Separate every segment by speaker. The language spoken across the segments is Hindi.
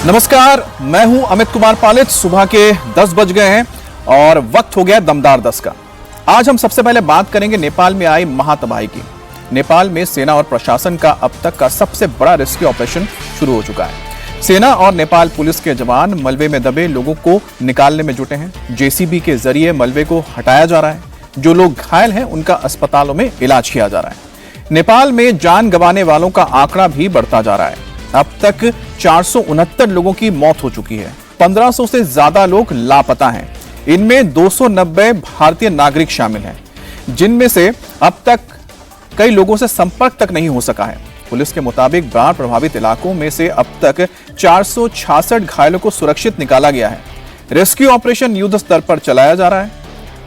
Speaker 1: नमस्कार, मैं हूं अमित कुमार पालित। सुबह के 10 बज गए हैं और वक्त हो गया दमदार 10 का। आज हम सबसे पहले बात करेंगे नेपाल में आई महातबाही की। नेपाल में सेना और प्रशासन का अब तक का सबसे बड़ा रेस्क्यू ऑपरेशन शुरू हो चुका है। सेना और नेपाल पुलिस के जवान मलबे में दबे लोगों को निकालने में जुटे हैं। जेसीबी के जरिए मलबे को हटाया जा रहा है। जो लोग घायल हैं उनका अस्पतालों में इलाज किया जा रहा है। नेपाल में जान गंवाने वालों का आंकड़ा भी बढ़ता जा रहा है। अब तक 469 लोगों की मौत हो चुकी है। 1500 से ज्यादा लोग लापता हैं। इनमें 290 भारतीय नागरिक शामिल हैं, जिनमें से अब तक कई लोगों से संपर्क तक नहीं हो सका है। पुलिस के मुताबिक बाढ़ प्रभावित इलाकों में से अब तक 466 घायलों को सुरक्षित निकाला गया है। रेस्क्यू ऑपरेशन युद्ध स्तर पर चलाया जा रहा है।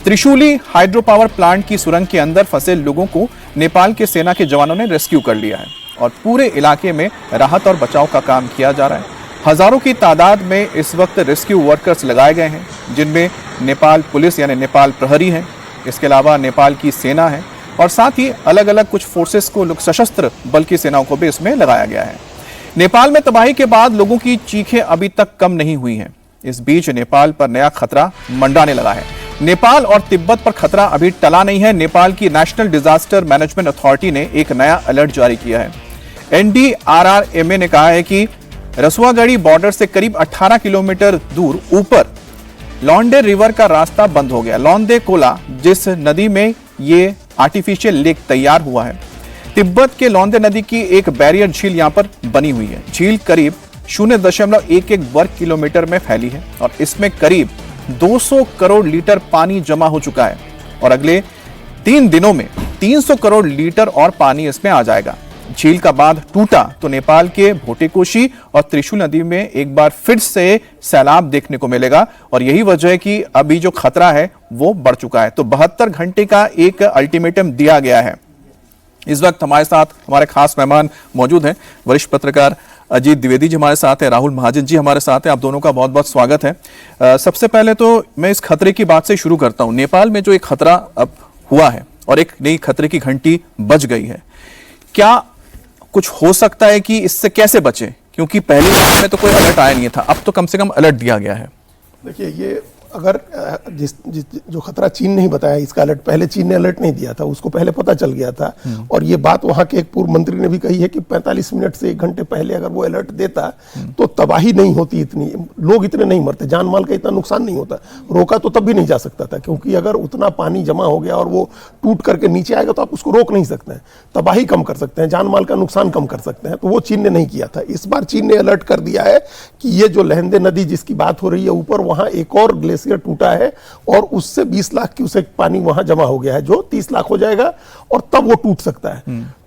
Speaker 1: त्रिशूली हाइड्रो पावर प्लांट की सुरंग के अंदर फंसे लोगों को नेपाल के सेना के जवानों ने रेस्क्यू कर लिया है और पूरे इलाके में राहत और बचाव का काम किया जा रहा है। हजारों की तादाद में इस वक्त रेस्क्यू वर्कर्स लगाए गए हैं, जिनमें नेपाल पुलिस यानी नेपाल प्रहरी है, इसके अलावा नेपाल की सेना है और साथ ही अलग अलग कुछ फोर्सेस को सशस्त्र बल की सेनाओं को भी इसमें लगाया गया है। नेपाल में तबाही के बाद लोगों की चीखें अभी तक कम नहीं हुई हैं। इस बीच नेपाल पर नया खतरा मंडराने लगा है। नेपाल और तिब्बत पर खतरा अभी टला नहीं है। नेपाल की नेशनल डिजास्टर मैनेजमेंट अथॉरिटी ने एक नया अलर्ट जारी किया है। NDRRMA ने कहा है कि रसुआगढ़ी बॉर्डर से करीब 18 किलोमीटर दूर ऊपर लॉन्डे रिवर का रास्ता बंद हो गया। लॉन्डे कोला, जिस नदी में ये आर्टिफिशियल लेक तैयार हुआ है, तिब्बत के लॉन्डे नदी की एक बैरियर झील यहां पर बनी हुई है। झील करीब 0.11 वर्ग किलोमीटर में फैली है और इसमें करीब 200 करोड़ लीटर पानी जमा हो चुका है और अगले 3 दिनों में 300 करोड़ लीटर और पानी इसमें आ जाएगा। झील का बांध टूटा तो नेपाल के भोटेकोशी और त्रिशूल नदी में एक बार फिर से सैलाब देखने को मिलेगा और यही वजह है कि अभी जो खतरा है वो बढ़ चुका है। तो 72 घंटे का एक अल्टीमेटम दिया गया है। इस वक्त हमारे साथ हमारे खास मेहमान मौजूद हैं। वरिष्ठ पत्रकार अजीत द्विवेदी जी हमारे साथ हैं, राहुल महाजन जी हमारे साथ हैं। आप दोनों का बहुत बहुत स्वागत है। सबसे पहले तो मैं इस खतरे की बात से शुरू करता हूं। नेपाल में जो एक खतरा अब हुआ है और एक नई खतरे की घंटी बज गई है, क्या कुछ हो सकता है कि इससे कैसे बचे? क्योंकि पहले में तो कोई अलर्ट आया नहीं था, अब तो कम से कम अलर्ट दिया गया है।
Speaker 2: देखिए, ये अगर जो खतरा चीन ने ही बताया, इसका अलर्ट पहले चीन ने अलर्ट नहीं दिया था, उसको पहले पता चल गया था। और ये बात वहां के एक पूर्व मंत्री ने भी कही है कि 45 मिनट से 1 घंटे पहले अगर वो अलर्ट देता तो तबाही नहीं होती, इतनी लोग इतने नहीं मरते, जान माल का इतना नुकसान नहीं होता। रोका तो तब भी नहीं जा सकता था, क्योंकि अगर उतना पानी जमा हो गया और वो टूट करके नीचे आएगा तो आप उसको रोक नहीं सकते हैं। तबाही कम कर सकते हैं, जान माल का नुकसान कम कर सकते हैं, तो वो चीन ने नहीं किया था। इस बार चीन ने अलर्ट कर दिया है कि ये जो लहंदे नदी जिसकी बात हो रही है ऊपर, वहां एक और ग्लेशियर टूटा है और उससे 20 लाख क्यूसेक पानी वहां जमा हो गया है, जो 30 लाख हो जाएगा और तब वो टूट सकता है।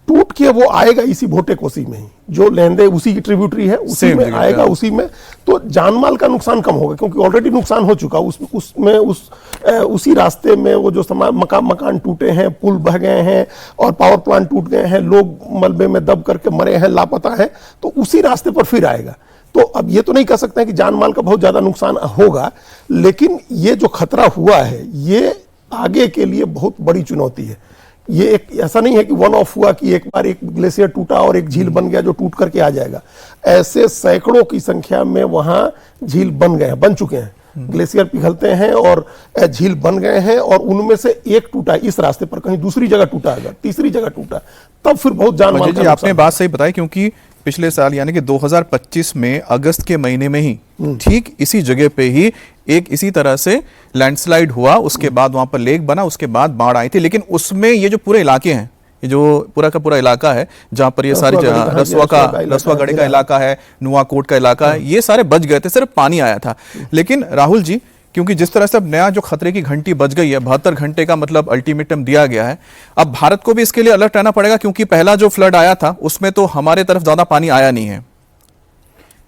Speaker 2: टूट के वो आएगा इसी भोटेकोशी में ही, जो लहंदे उसी की ट्रिब्यूटरी है, उसी में आएगा, उसी में तो जानमाल का नुकसान कम होगा, क्योंकि ऑलरेडी नुकसान हो चुका उसी रास्ते में वो जो मकान टूटे हैं, पुल बह गए हैं और पावर प्लांट टूट गए हैं, लोग मलबे में दब करके मरे हैं, लापता हैं, तो उसी रास्ते पर फिर आएगा। तो अब ये तो नहीं कह सकते हैं कि जान माल का बहुत ज्यादा नुकसान होगा, लेकिन ये जो खतरा हुआ है ये आगे के लिए बहुत बड़ी चुनौती है। ये एक ऐसा नहीं है कि वन ऑफ हुआ कि एक बार एक ग्लेशियर टूटा और एक झील बन गया जो टूट करके आ जाएगा। ऐसे सैकड़ों की संख्या में वहां झील बन चुके हैं, ग्लेशियर पिघलते हैं और झील बन गए हैं और उनमें से एक टूटा इस रास्ते पर, कहीं दूसरी जगह टूटा, अगर तीसरी जगह टूटा तब फिर बहुत जान माल का।
Speaker 1: आपने बात सही बताई, क्योंकि पिछले साल यानी कि 2025 में अगस्त के महीने में ही ठीक इसी जगह पे ही एक इसी तरह से लैंडस्लाइड हुआ। उसके बाद वहां पर लेक बना, उसके बाद बाढ़ आई थी। लेकिन उसमें ये जो पूरे इलाके हैं, ये जो पूरा का पूरा इलाका है जहां पर ये सारी रसुआगढ़ी का इलाका है, नुआकोट का इलाका है, ये सारे बच गए थे, सिर्फ पानी आया था। लेकिन राहुल जी, क्योंकि जिस तरह से अब नया जो खतरे की घंटी बज गई है, 72 घंटे का मतलब अल्टीमेटम दिया गया है, अब भारत को भी इसके लिए अलर्ट रहना पड़ेगा, क्योंकि पहला जो फ्लड आया था उसमें तो हमारे तरफ ज्यादा पानी आया नहीं है।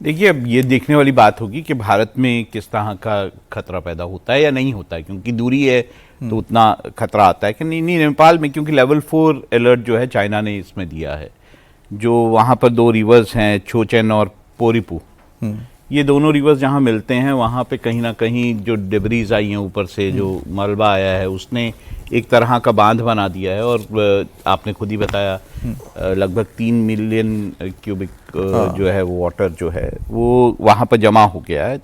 Speaker 3: देखिए, अब ये देखने वाली बात होगी कि भारत में किस तरह का खतरा पैदा होता है या नहीं होता है, क्योंकि दूरी है तो उतना खतरा आता है कि नहीं। नेपाल में क्योंकि लेवल 4 अलर्ट जो है चाइना ने इसमें दिया है, जो वहाँ पर 2 रिवर्स हैं, छोचेन और पोरिपू, ये दोनों रिवर्स जहाँ मिलते हैं वहाँ पे कहीं ना कहीं जो डिब्रीज आई हैं ऊपर से, जो मलबा आया है, उसने एक तरह का बांध बना दिया है। और आपने खुद ही बताया लगभग 3 मिलियन क्यूबिक जो है वो वाटर जो है वो वहाँ पर जमा हो गया है,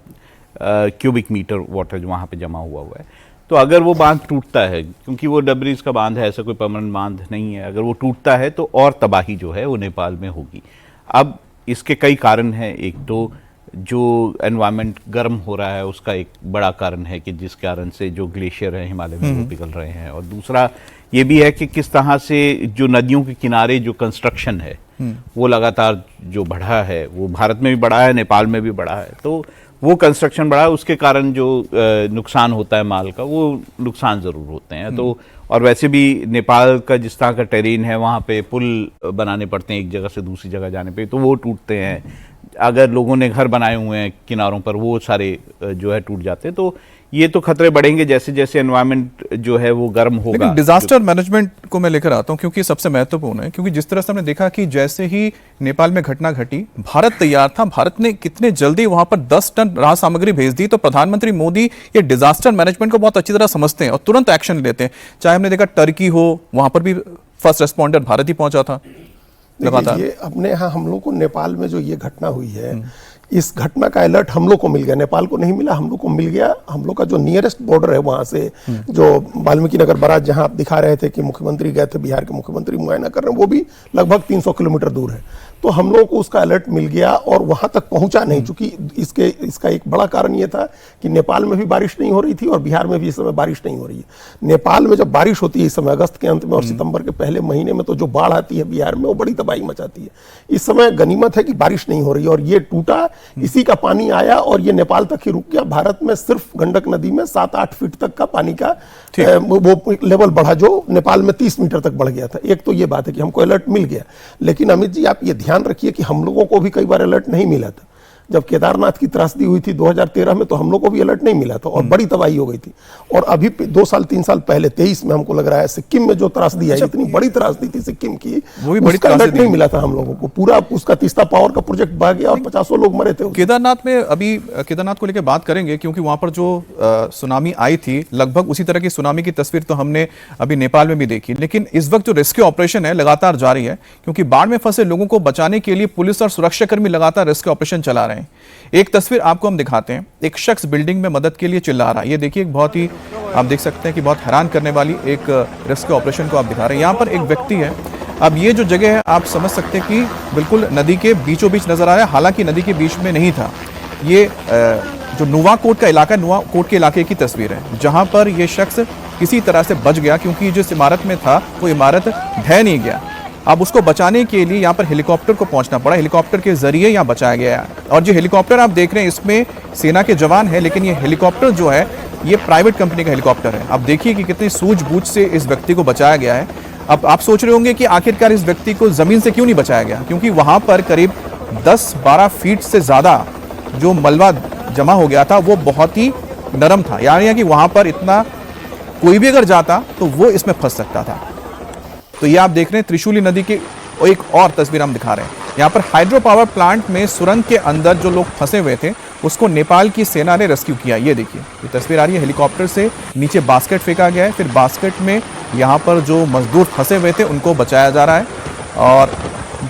Speaker 3: क्यूबिक मीटर वाटर जो वहाँ पे जमा हुआ है। तो अगर वो बांध टूटता है, क्योंकि वो डबरीज का बांध है, ऐसा कोई परमानेंट बांध नहीं है, अगर वो टूटता है तो और तबाही जो है वो नेपाल में होगी। अब इसके कई कारण हैं। एक तो जो एनवायरनमेंट गर्म हो रहा है उसका एक बड़ा कारण है कि जिस कारण से जो ग्लेशियर हैं हिमालय में वो पिघल रहे हैं, और दूसरा ये भी है कि किस तरह से जो नदियों के किनारे जो कंस्ट्रक्शन है वो लगातार जो बढ़ा है, वो भारत में भी बढ़ा है, नेपाल में भी बढ़ा है। तो वो कंस्ट्रक्शन बढ़ा है, उसके कारण जो नुकसान होता है माल का, वो नुकसान ज़रूर होते हैं। तो और वैसे भी नेपाल का जिस तरह का टेरेन है वहाँ पे पुल बनाने पड़ते हैं एक जगह से दूसरी जगह जाने पे, तो वो टूटते हैं। अगर लोगों ने घर बनाए हुए हैं किनारों पर, वो सारे जो है टूट जाते हैं। तो ये तो खतरे बढ़ेंगे जैसे जैसे एनवायरनमेंट जो है वो गर्म होगा।
Speaker 1: लेकिन डिजास्टर मैनेजमेंट को मैं लेकर आता हूं क्योंकि सबसे महत्वपूर्ण है, क्योंकि जिस तरह से हमने देखा कि जैसे ही नेपाल में घटना घटी, भारत तैयार था। भारत ने कितने जल्दी वहां पर 10 टन राहत सामग्री भेज दी। तो प्रधानमंत्री मोदी ये डिजास्टर मैनेजमेंट को बहुत अच्छी तरह समझते हैं और तुरंत एक्शन लेते हैं। चाहे हमने देखा टर्की हो, वहां पर भी फर्स्ट रेस्पॉन्डर भारत ही पहुंचा था लगातार।
Speaker 2: ये अपने यहाँ हम लोग को नेपाल में जो ये घटना हुई है, इस घटना का अलर्ट हम लोग को मिल गया, नेपाल को नहीं मिला, हम लोग को मिल गया। हम लोग का जो नियरेस्ट बॉर्डर है वहां से, जो वाल्मीकि नगर बराज जहां आप दिखा रहे थे कि मुख्यमंत्री गए थे, बिहार के मुख्यमंत्री मुआयना कर रहे हैं, वो भी लगभग 300 किलोमीटर दूर है। तो हम लोगों को उसका अलर्ट मिल गया और वहां तक पहुंचा नहीं, चूंकि इसका एक बड़ा कारण ये था कि नेपाल में भी बारिश नहीं हो रही थी और बिहार में भी इस समय बारिश नहीं हो रही है। नेपाल में जब बारिश होती है इस समय अगस्त के अंत में और सितंबर के पहले महीने में, तो जो बाढ़ आती है बिहार में वो बड़ी तबाही मचाती है। इस समय गनीमत है कि बारिश नहीं हो रही और ये टूटा, इसी का पानी आया और ये नेपाल तक ही रुक गया। भारत में सिर्फ गंडक नदी में 7-8 फीट तक का पानी का वो लेवल बढ़ा, जो नेपाल में 30 मीटर तक बढ़ गया था। एक तो ये बात है कि हमको अलर्ट मिल गया, लेकिन अमित जी आप ये ध्यान रखिए कि हम लोगों को भी कई बार अलर्ट नहीं मिला था। जब केदारनाथ की त्रासदी हुई थी 2013 में, तो हम लोग को भी अलर्ट नहीं मिला था और बड़ी तबाही हो गई थी। और अभी 2 साल 3 साल पहले 23 में हमको लग रहा है सिक्किम में जो त्रासदी आई, इतनी बड़ी त्रासदी थी सिक्किम की,
Speaker 1: वो भी बड़ी
Speaker 2: अलर्ट नहीं मिला था हम लोगों को। पूरा उसका तीस्ता पावर का प्रोजेक्ट बह गया और 50 लोग मरे थे।
Speaker 1: केदारनाथ में अभी केदारनाथ को लेकर बात करेंगे, क्योंकि वहां पर जो सुनामी आई थी, लगभग उसी तरह की सुनामी की तस्वीर तो हमने अभी नेपाल में भी देखी। लेकिन इस वक्त जो रेस्क्यू ऑपरेशन है लगातार जारी है, क्योंकि बाढ़ में फंसे लोगों को बचाने के लिए पुलिस और सुरक्षाकर्मी लगातार रेस्क्यू ऑपरेशन चला रहे हैं। एक तस्वीर आपको हम दिखाते हैं। एक शख्स बिल्डिंग में मदद के लिए चिल्ला रहा है। ये देखिए, बहुत ही आप देख सकते हैं कि बहुत हैरान करने वाली एक रेस्क्यू ऑपरेशन को आप दिखा रहे हैं। यहाँ पर एक व्यक्ति है। अब ये जो जगह है आप समझ सकते हैं कि बिल्कुल नदी के बीचों बीच नजर आ रहा है, हालांकि नदी के बीच में नहीं था। ये जो नुवाकोट का इलाका, नुवाकोट के इलाके की तस्वीर है, जहां पर यह शख्स किसी तरह से बच गया, क्योंकि जिस इमारत में था वो इमारत ढह नहीं गया। अब उसको बचाने के लिए यहाँ पर हेलीकॉप्टर को पहुंचना पड़ा। हेलीकॉप्टर के जरिए यहाँ बचाया गया है। और जो हेलीकॉप्टर आप देख रहे हैं इसमें सेना के जवान हैं, लेकिन ये हेलीकॉप्टर जो है ये प्राइवेट कंपनी का हेलीकॉप्टर है। अब देखिए कि कितनी सूझबूझ से इस व्यक्ति को बचाया गया है। अब आप सोच रहे होंगे कि आखिरकार इस व्यक्ति को जमीन से क्यों नहीं बचाया गया, क्योंकि वहां पर करीब 10-12 फीट से ज्यादा जो मलबा जमा हो गया था वो बहुत ही नरम था। यानी कि वहां पर इतना कोई भी अगर जाता तो वो इसमें फंस सकता था। तो ये आप देख रहे हैं त्रिशूली नदी की एक और तस्वीर हम दिखा रहे हैं। यहाँ पर हाइड्रो पावर प्लांट में सुरंग के अंदर जो लोग फंसे हुए थे उसको नेपाल की सेना ने रेस्क्यू किया। ये देखिए, ये तस्वीर आ रही है। हेलीकॉप्टर से नीचे बास्केट फेंका गया है, फिर बास्केट में यहाँ पर जो मजदूर फंसे हुए थे उनको बचाया जा रहा है। और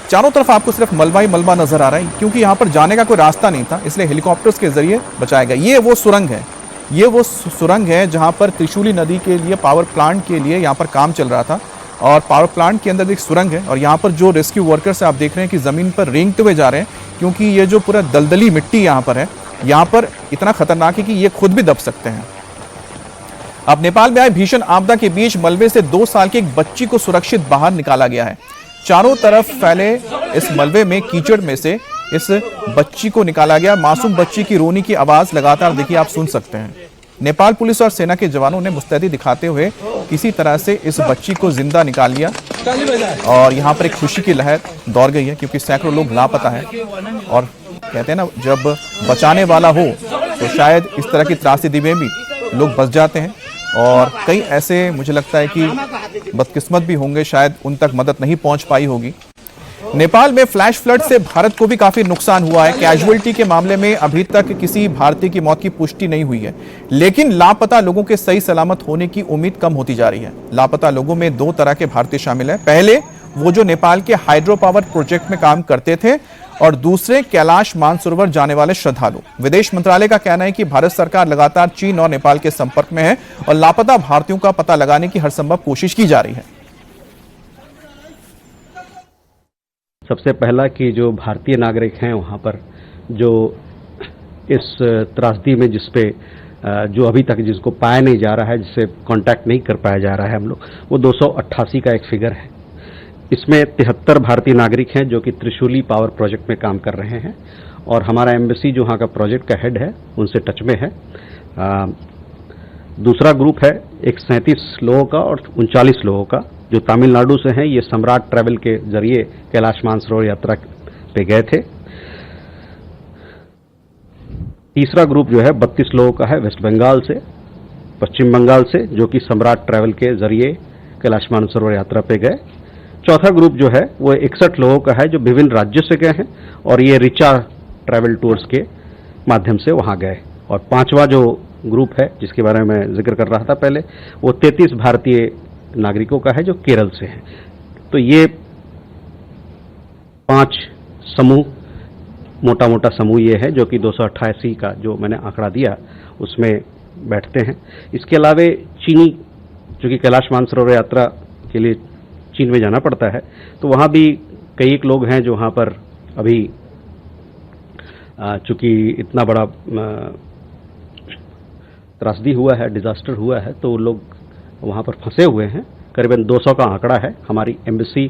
Speaker 1: चारों तरफ आपको सिर्फ मलबा ही मलबा नजर आ रहा है, क्योंकि यहाँ पर जाने का कोई रास्ता नहीं था, इसलिए हेलीकॉप्टर्स के जरिए बचाया गया। ये वो सुरंग है, ये वो सुरंग है जहाँ पर त्रिशूली नदी के लिए पावर प्लांट के लिए यहाँ पर काम चल रहा था। और पावर प्लांट के अंदर एक सुरंग है और यहाँ पर जो रेस्क्यू वर्कर्स आप देख रहे हैं कि ज़मीन पर रेंगते हुए जा रहे हैं, क्योंकि ये जो पूरा दलदली मिट्टी यहाँ पर है, यहाँ पर इतना खतरनाक है कि ये खुद भी दब सकते हैं। अब नेपाल में आए भीषण आपदा के बीच मलबे से 2 साल की एक बच्ची को सुरक्षित बाहर निकाला गया है। चारों तरफ फैले इस मलबे में, कीचड़ में से इस बच्ची को निकाला गया। मासूम बच्ची की रोने की आवाज़ लगातार देखिए आप सुन सकते हैं। नेपाल पुलिस और सेना के जवानों ने मुस्तैदी दिखाते हुए किसी तरह से इस बच्ची को जिंदा निकाल लिया और यहाँ पर एक खुशी की लहर दौड़ गई है, क्योंकि सैकड़ों लोग लापता हैं। और कहते हैं ना, जब बचाने वाला हो तो शायद इस तरह की त्रासदी में भी लोग बच जाते हैं। और कई ऐसे मुझे लगता है कि बदकिस्मत भी होंगे, शायद उन तक मदद नहीं पहुँच पाई होगी। नेपाल में फ्लैश फ्लड से भारत को भी काफी नुकसान हुआ है। कैजुअलिटी के मामले में अभी तक किसी भारतीय की मौत की पुष्टि नहीं हुई है, लेकिन लापता लोगों के सही सलामत होने की उम्मीद कम होती जा रही है। लापता लोगों में दो तरह के भारतीय शामिल हैं। पहले वो जो नेपाल के हाइड्रो पावर प्रोजेक्ट में काम करते थे और दूसरे कैलाश मानसरोवर जाने वाले श्रद्धालु। विदेश मंत्रालय का कहना है कि भारत सरकार लगातार चीन और नेपाल के संपर्क में है और लापता भारतीयों का पता लगाने की हर संभव कोशिश की जा रही है।
Speaker 4: सबसे पहला कि जो भारतीय नागरिक हैं वहाँ पर जो इस त्रासदी में जिसपे जो अभी तक जिसको पाया नहीं जा रहा है, जिससे कांटेक्ट नहीं कर पाया जा रहा है हम लोग, वो 288 का एक फिगर है। इसमें 73 भारतीय नागरिक हैं जो कि त्रिशूली पावर प्रोजेक्ट में काम कर रहे हैं और हमारा एम्बेसी जो वहाँ का प्रोजेक्ट का हेड है उनसे टच में है। दूसरा ग्रुप है एक 37 लोगों का और 39 लोगों का जो तमिलनाडु से हैं। ये सम्राट ट्रैवल के जरिए कैलाश मानसरोवर यात्रा पे गए थे। तीसरा ग्रुप जो है 32 लोगों का है वेस्ट बंगाल से, पश्चिम बंगाल से, जो कि सम्राट ट्रैवल के जरिए कैलाश मानसरोवर यात्रा पे गए। चौथा ग्रुप जो है वो 61 लोगों का है जो विभिन्न राज्यों से गए हैं और ये रिचा ट्रैवल टूर्स के माध्यम से वहां गए। और पांचवा जो ग्रुप है जिसके बारे में मैं जिक्र कर रहा था पहले, वो 33 भारतीय नागरिकों का है जो केरल से हैं। तो ये 5 समूह, मोटा मोटा समूह ये है जो कि 288 का जो मैंने आंकड़ा दिया उसमें बैठते हैं। इसके अलावा चीनी, चूंकि कैलाश मानसरोवर यात्रा के लिए चीन में जाना पड़ता है, तो वहाँ भी कई एक लोग हैं जो वहाँ पर अभी चूंकि इतना बड़ा त्रासदी हुआ है, डिजास्टर हुआ है, तो लोग वहाँ पर फंसे हुए हैं। करीबन 200 का आंकड़ा है। हमारी एम्बेसी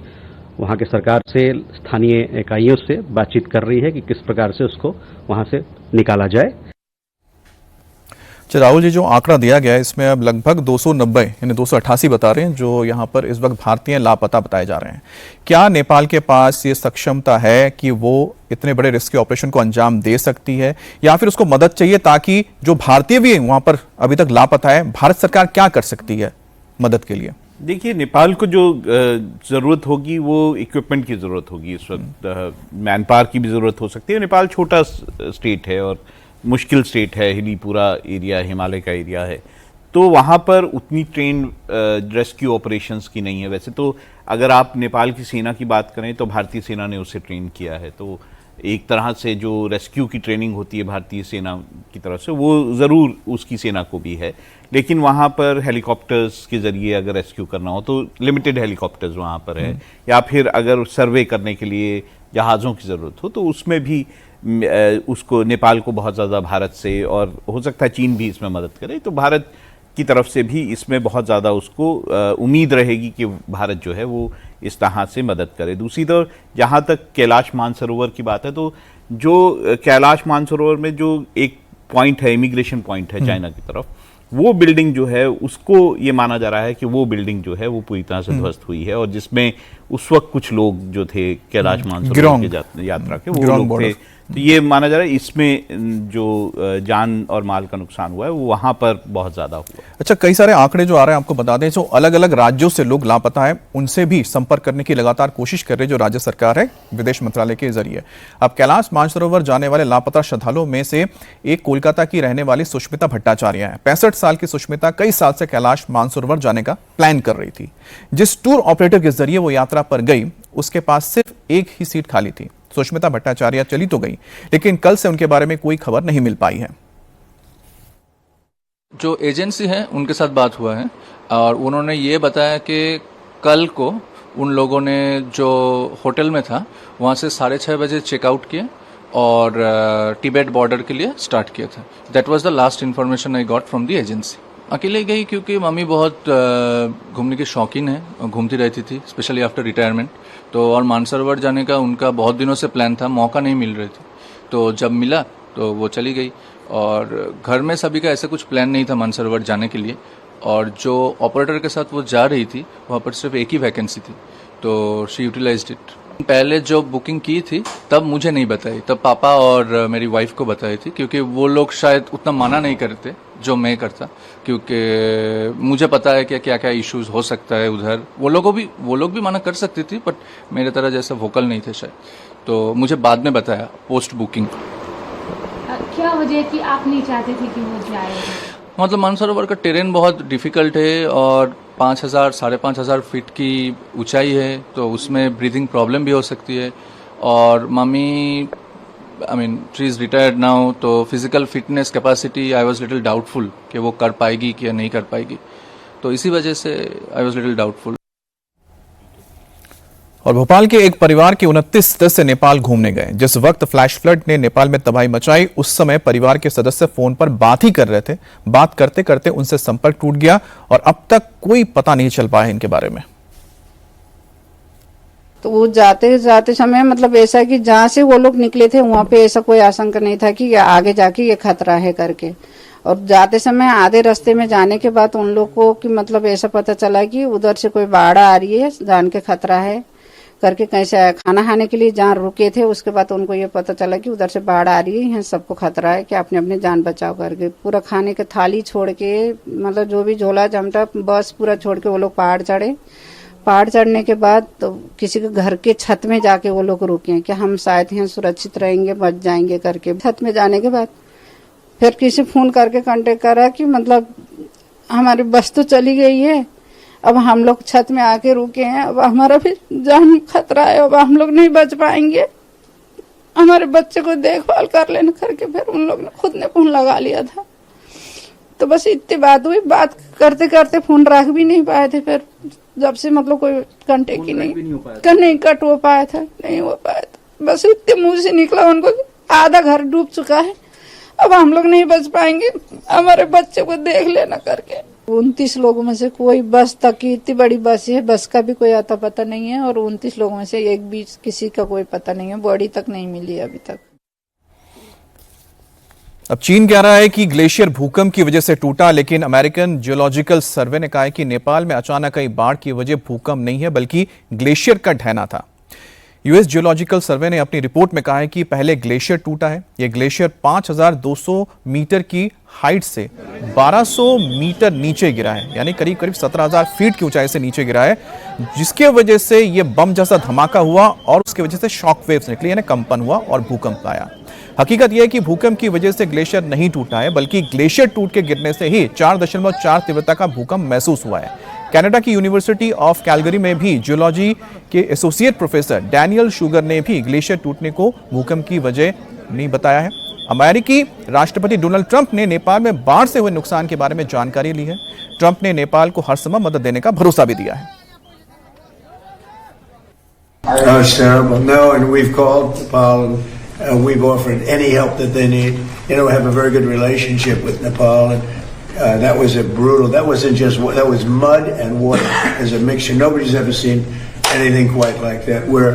Speaker 4: वहाँ के सरकार से, स्थानीय इकाइयों से बातचीत कर रही है कि किस प्रकार से उसको वहाँ से निकाला जाए।
Speaker 1: राहुल जी, जो आंकड़ा दिया गया है इसमें अब लगभग 290 यानी 288 बता रहे हैं जो यहाँ पर इस वक्त भारतीय लापता बताए जा रहे हैं। क्या नेपाल के पास ये सक्षमता है कि वो इतने बड़े रेस्क्यू ऑपरेशन को अंजाम दे सकती है, या फिर उसको मदद चाहिए ताकि जो भारतीय भी वहां पर अभी तक लापता है, भारत सरकार क्या कर सकती है मदद के लिए?
Speaker 3: देखिए, नेपाल को जो ज़रूरत होगी वो इक्विपमेंट की ज़रूरत होगी। इस वक्त मैन पावर की भी ज़रूरत हो सकती है। नेपाल छोटा स्टेट है और मुश्किल स्टेट है, हिली पूरा एरिया, हिमालय का एरिया है, तो वहाँ पर उतनी ट्रेन रेस्क्यू ऑपरेशंस की नहीं है। वैसे तो अगर आप नेपाल की सेना की बात करें तो भारतीय सेना ने उसे ट्रेन किया है, तो एक तरह से जो रेस्क्यू की ट्रेनिंग होती है भारतीय सेना की तरफ से वो ज़रूर उसकी सेना को भी है। लेकिन वहाँ पर हेलीकॉप्टर्स के ज़रिए अगर रेस्क्यू करना हो तो लिमिटेड हेलीकॉप्टर्स वहाँ पर है, या फिर अगर सर्वे करने के लिए जहाज़ों की ज़रूरत हो तो उसमें भी उसको नेपाल को बहुत ज़्यादा भारत से, और हो सकता है चीन भी इसमें मदद करे, तो भारत की तरफ से भी इसमें बहुत ज़्यादा उसको उम्मीद रहेगी कि भारत जो है वो इस तरह से मदद करे। दूसरी तरफ जहाँ तक कैलाश मानसरोवर की बात है, तो जो कैलाश मानसरोवर में जो एक पॉइंट है, इमिग्रेशन पॉइंट है चाइना की तरफ, वो बिल्डिंग जो है उसको ये माना जा रहा है कि वो बिल्डिंग जो है वो पूरी तरह से ध्वस्त हुई है, और जिसमें उस वक्त कुछ लोग जो थे कैलाश मानसरोवर के यात्रा के वो लोग थे। तो ये माना जा रहा है इसमें जो जान और माल का नुकसान हुआ है वो वहां पर बहुत ज्यादा हुआ।
Speaker 1: अच्छा, कई सारे आंकड़े जो आ रहे हैं आपको बता दें, जो अलग अलग राज्यों से लोग लापता है उनसे भी संपर्क करने की लगातार कोशिश कर रही है जो राज्य सरकार है विदेश मंत्रालय के जरिए। अब कैलाश मानसरोवर जाने वाले लापता श्रद्धालुओं में से एक कोलकाता की रहने वाली सुष्मिता भट्टाचार्य है। 65 साल की सुष्मिता कई साल से कैलाश मानसरोवर जाने का प्लान कर रही थी। जिस टूर ऑपरेटर के जरिए वो यात्रा पर गई उसके पास सिर्फ एक ही सीट खाली थी। सुष्मिता भट्टाचार्य चली तो गई, लेकिन कल से उनके बारे में कोई खबर नहीं मिल पाई है।
Speaker 5: जो एजेंसी है उनके साथ बात हुआ है और उन्होंने ये बताया कि कल को उन लोगों ने जो होटल में था वहाँ से 6:30 बजे चेकआउट किए और तिब्बत बॉर्डर के लिए स्टार्ट किया था। That was the last information I got from the agency. अकेले गई क्योंकि मम्मी बहुत घूमने की शौकीन है, घूमती रहती थी स्पेशली आफ्टर रिटायरमेंट। तो और मानसरोवर जाने का उनका बहुत दिनों से प्लान था, मौका नहीं मिल रही थी, तो जब मिला तो वो चली गई। और घर में सभी का ऐसा कुछ प्लान नहीं था मानसरोवर जाने के लिए, और जो ऑपरेटर के साथ वो जा रही थी वहाँ पर सिर्फ एक ही वैकेंसी थी, तो शी यूटिलाइज्ड इट। पहले जो बुकिंग की थी तब मुझे नहीं बताई, तब पापा और मेरी वाइफ को बताई थी, क्योंकि वो लोग शायद उतना माना नहीं करते जो मैं करता, क्योंकि मुझे पता है कि क्या क्या इश्यूज हो सकता है उधर। वो लोग भी मना कर सकती थी, बट मेरे तरह जैसे वोकल नहीं थे शायद, तो मुझे बाद में बताया पोस्ट बुकिंग।
Speaker 6: क्या वजह थी आप नहीं चाहते थे कि वो जाए?
Speaker 5: मतलब मानसरोवर का टेरेन बहुत डिफिकल्ट है और 5,000 5,500 फीट की ऊंचाई है, तो उसमें ब्रीदिंग प्रॉब्लम भी हो सकती है। और mummy she is retired now, तो physical fitness capacity I was little doubtful कि वो कर पाएगी कि नहीं कर पाएगी, तो इसी वजह से आई वाज लिटिल डाउटफुल।
Speaker 1: और भोपाल के एक परिवार के 29 सदस्य नेपाल घूमने गए। जिस वक्त फ्लैश फ्लड ने नेपाल में तबाही मचाई, उस समय परिवार के सदस्य फोन पर बात ही कर रहे थे। बात करते करते उनसे संपर्क टूट गया और अब तक कोई पता नहीं चल पाया इनके बारे में।
Speaker 7: तो वो जाते जाते समय मतलब ऐसा कि जहाँ से वो लोग निकले थे वहाँ पे ऐसा कोई आशंका नहीं था कि आगे जाके ये खतरा है करके। और जाते समय आधे रास्ते में जाने के बाद उन लोग को कि मतलब ऐसा पता चला कि उधर से कोई बाढ़ आ रही है, जान के खतरा है करके कैसे आया। खाना खाने के लिए जहाँ रुके थे उसके बाद उनको ये पता चला कि उधर से बाढ़ आ रही है, यहाँ सबको खतरा है कि अपने अपने जान बचाव करके पूरा खाने के थाली छोड़ के मतलब जो भी झोला जमटा बस पूरा छोड़ के वो लोग पहाड़ चढ़े। पहाड़ चढ़ने के बाद तो किसी के घर के छत में जाके वो लोग रुके कि हम शायद यहाँ सुरक्षित रहेंगे, बच जाएंगे करके। छत में जाने के बाद फिर किसी फोन करके कांटेक्ट करा कि मतलब हमारी बस तो चली गई है, अब हम लोग छत में आके रुके हैं, अब हमारा भी जान खतरा है, अब हम लोग नहीं बच पाएंगे, हमारे बच्चे को देखभाल कर लेना करके फिर उन लोग ने खुद ने फोन लगा लिया था। तो बस इतनी बात हुई, बात करते करते फोन रख भी नहीं पाए थे। फिर जब से मतलब कोई कांटेक्ट ही नहीं कट हो पाया था, नहीं हो पाया था। बस इतने मुंह से निकला उनको आधा घर डूब चुका है, अब हम लोग नहीं बच पाएंगे, हमारे बच्चे को देख लेना करके। 29 लोगों में से कोई बस तक की इतनी बड़ी बस है, बस का भी कोई आता पता नहीं है, और 29 लोगों में से एक भी किसी का कोई पता नहीं है, बॉडी तक नहीं मिली अभी तक।
Speaker 1: अब चीन कह रहा है कि ग्लेशियर भूकंप की वजह से टूटा, लेकिन अमेरिकन जियोलॉजिकल सर्वे ने कहा है कि नेपाल में अचानक आई बाढ़ की वजह भूकंप नहीं है बल्कि ग्लेशियर का ढहना था। यूएस जियोलॉजिकल सर्वे ने अपनी रिपोर्ट में कहा है कि पहले ग्लेशियर टूटा है। यह ग्लेशियर 5,200 मीटर की हाइट से 1,200 मीटर नीचे गिरा है, यानी करीब करीब 17,000 फीट की ऊंचाई से नीचे गिरा है, जिसके वजह से यह बम जैसा धमाका हुआ और उसकी वजह से शॉक वेव्स निकली, यानी कंपन हुआ और भूकंप आया। हकीकत यह है कि भूकंप की वजह से ग्लेशियर नहीं टूटा है, बल्कि ग्लेशियर टूट के गिरने से ही 4.4 तीव्रता का भूकंप महसूस हुआ है। कनाडा की यूनिवर्सिटी ऑफ कैलगरी में भी जियोलॉजी के एसोसिएट प्रोफेसर डैनियल शुगर ने भी ग्लेशियर टूटने को भूकंप की वजह नहीं बताया है। अमेरिकी राष्ट्रपति डोनाल्ड ट्रंप ने नेपाल में बाढ़ से हुए नुकसान के बारे में जानकारी ली है। ट्रंप ने नेपाल को हर संभव मदद देने का भरोसा भी दिया है।
Speaker 8: It's terrible. No, and we've called Nepal. We've offered any help that they need. You know, we have a very good relationship with Nepal, and that was a brutal. That wasn't just that was mud and water as a mixture. Nobody's ever seen anything quite like that. We're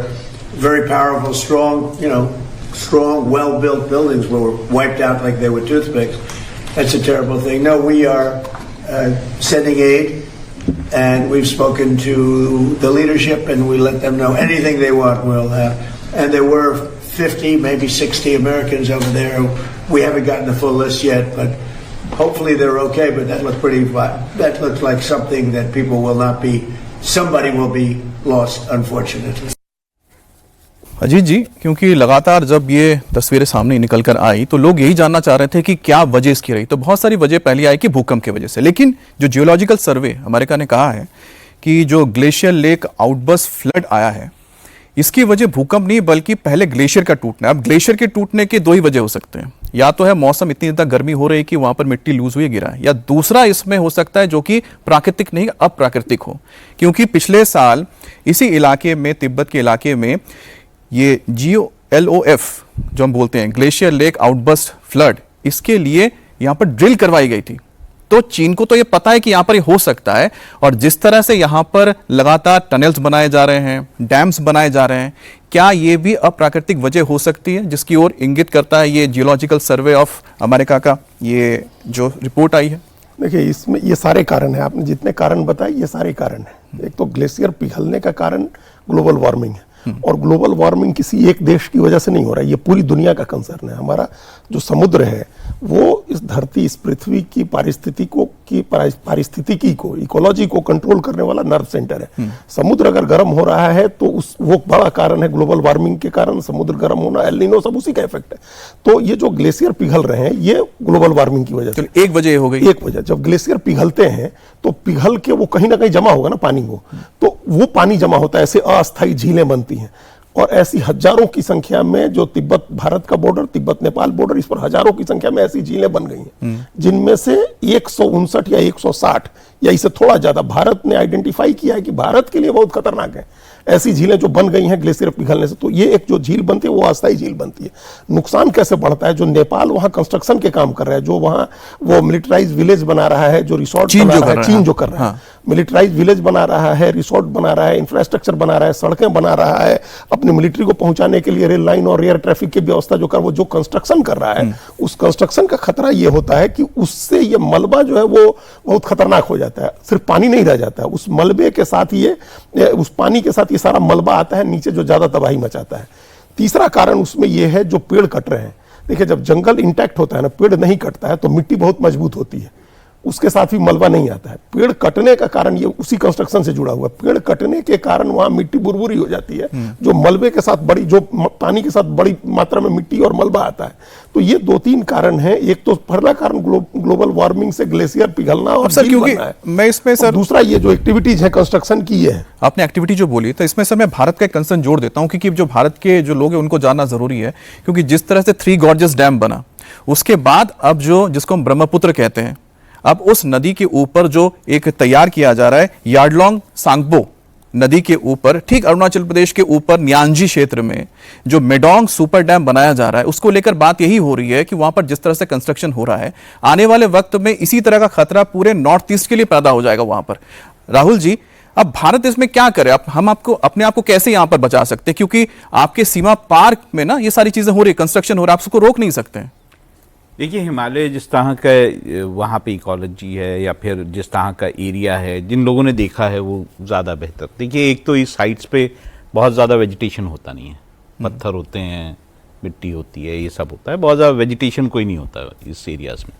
Speaker 8: very powerful, strong. You know, strong, well-built buildings were wiped out like they were toothpicks. That's a terrible thing. No, we are sending aid. And we've spoken to the leadership, and we let them know anything they want, we'll have. And there were 50, maybe 60 Americans over there. We haven't gotten the full list yet, but hopefully they're okay. But that looks like something that people will not be. Somebody will be lost, unfortunately.
Speaker 1: Ajit जी, क्योंकि लगातार जब ये तस्वीरें सामने निकल कर आई तो लोग यही जानना चाह रहे थे कि क्या वजह इसकी रही। तो बहुत सारी वजह पहली आई कि भूकंप की वजह से, लेकिन जो जियोलॉजिकल सर्वे अमेरिका ने कहा है कि जो ग्लेशियर लेक आउटबर्स्ट फ्लड आया है, इसकी वजह भूकंप नहीं बल्कि पहले ग्लेशियर का टूटना। अब ग्लेशियर के टूटने के दो ही वजह हो सकते हैं, या तो है मौसम इतनी ज्यादा गर्मी हो रही है कि वहां पर मिट्टी लूज हुई गिरा है, या दूसरा इसमें हो सकता है जो कि प्राकृतिक नहीं अप्राकृतिक हो। क्योंकि पिछले साल इसी इलाके में, तिब्बत के इलाके में, ये GLOF जो हम बोलते हैं ग्लेशियर लेक आउटबर्स्ट फ्लड, इसके लिए यहां पर ड्रिल करवाई गई थी। तो चीन को तो ये पता है कि यहां पर ये हो सकता है, और जिस तरह से यहां पर लगातार टनल्स बनाए जा रहे हैं, डैम्स बनाए जा रहे हैं, क्या ये भी अप्राकृतिक वजह हो सकती है, जिसकी ओर इंगित करता है ये जियोलॉजिकल सर्वे ऑफ अमेरिका का ये जो रिपोर्ट आई है?
Speaker 2: देखिए, इसमें ये सारे कारण हैं, आपने जितने कारण बताए ये सारे कारण हैं। एक तो ग्लेशियर पिघलने का कारण ग्लोबल वार्मिंग है। और ग्लोबल वार्मिंग किसी एक देश की वजह से नहीं हो रहा है, ये पूरी दुनिया का कंसर्न है। हमारा जो समुद्र है वो इस धरती, इस पृथ्वी की पारिस्थितिकी को, इकोलॉजी को कंट्रोल करने वाला नर्व सेंटर है। समुद्र अगर गर्म हो रहा है तो वो बड़ा कारण है ग्लोबल वार्मिंग के कारण समुद्र गर्म होना, एल नीनो, सब उसी का इफेक्ट है। तो ये जो ग्लेशियर पिघल रहे हैं ये ग्लोबल वार्मिंग की वजह से।
Speaker 1: एक वजह हो गई,
Speaker 2: एक वजह, जब ग्लेशियर पिघलते हैं तो पिघल के वो कहीं ना कहीं जमा होगा ना पानी को, तो वो पानी जमा होता है, ऐसे अस्थायी झीलें बनती हैं। और ऐसी हजारों की संख्या में जो तिब्बत भारत का बॉर्डर, तिब्बत नेपाल बॉर्डर, इस पर हजारों की संख्या में ऐसी झीलें बन गई हैं, जिनमें से 159 या 160 या इससे थोड़ा ज्यादा भारत ने आइडेंटिफाई किया है कि भारत के लिए बहुत खतरनाक है, ऐसी झीलें जो बन गई हैं ग्लेशियर पिघलने से। तो ये एक जो झील बनती है वो अस्थायी झील बनती है। नुकसान कैसे बढ़ता है, जो नेपाल वहां कंस्ट्रक्शन के काम कर रहा है, जो वहां वो मिलिटराइज विलेज बना रहा है, जो रिसोर्ट बना रहा है, चीन जो कर रहा है, मिलिटराइज विलेज बना रहा है, रिसोर्ट बना रहा है, इंफ्रास्ट्रक्चर बना रहा है, सड़कें बना रहा है, अपनी मिलिट्री को पहुंचाने के लिए रेल लाइन और एयर ट्रैफिक की व्यवस्था जो कर, वो जो कंस्ट्रक्शन कर रहा है, उस कंस्ट्रक्शन का खतरा ये होता है कि उससे ये मलबा जो है वो बहुत खतरनाक हो जाता है। सिर्फ पानी नहीं रह जाता है, उस मलबे के साथ ये, उस पानी के साथ ये सारा मलबा आता है नीचे, जो ज्यादा तबाही मचाता है। तीसरा कारण उसमें यह है जो पेड़ कट रहे हैं। देखिए, जब जंगल इंटैक्ट होता है ना, पेड़ नहीं कटता है तो मिट्टी बहुत मजबूत होती है, उसके साथ भी मलबा नहीं आता है। पेड़ कटने का कारण ये उसी कंस्ट्रक्शन से जुड़ा हुआ है। पेड़ कटने के कारण वहां मिट्टी बुरबुरी हो जाती है, जो मलबे के साथ बड़ी, जो पानी के साथ बड़ी मात्रा में मिट्टी और मलबा आता है। तो ये 2-3 कारण हैं। एक तो पहला कारण ग्लोबल वार्मिंग से ग्लेशियर पिघलना और
Speaker 1: सर, क्योंकि मैं इसमें सर,
Speaker 2: दूसरा ये जो एक्टिविटीज है कंस्ट्रक्शन की है,
Speaker 1: आपने एक्टिविटी जो बोली, तो इसमें सर मैं भारत का एक कंसर्न जोड़ देता हूं, क्योंकि जो भारत के जो लोग हैं उनको जानना जरूरी है। क्योंकि जिस तरह से 3 गॉर्जेस डैम बना, उसके बाद अब जो जिसको हम ब्रह्मपुत्र कहते हैं, अब उस नदी के ऊपर जो एक तैयार किया जा रहा है यार्डलोंग सांगबो नदी के ऊपर, ठीक अरुणाचल प्रदेश के ऊपर न्यांजी क्षेत्र में जो मेडोंग सुपर डैम बनाया जा रहा है, उसको लेकर बात यही हो रही है कि वहां पर जिस तरह से कंस्ट्रक्शन हो रहा है, आने वाले वक्त में इसी तरह का खतरा पूरे नॉर्थ ईस्ट के लिए पैदा हो जाएगा वहां पर। राहुल जी, अब भारत इसमें क्या करे? हम आपको अपने आप को कैसे यहां पर बचा सकते हैं? क्योंकि आपके सीमा पार में ना ये सारी चीजें हो रही है, कंस्ट्रक्शन हो रहा है, आप उसको रोक नहीं सकते हैं।
Speaker 3: देखिए, हिमालय जिस तरह का वहाँ पे इकोलॉजी है या फिर जिस तरह का एरिया है, जिन लोगों ने देखा है वो ज़्यादा बेहतर। देखिए, एक तो इस साइट्स पे बहुत ज़्यादा वेजिटेशन होता नहीं है, पत्थर होते हैं, मिट्टी होती है, ये सब होता है, बहुत ज़्यादा वेजिटेशन कोई नहीं होता इस एरियाज में।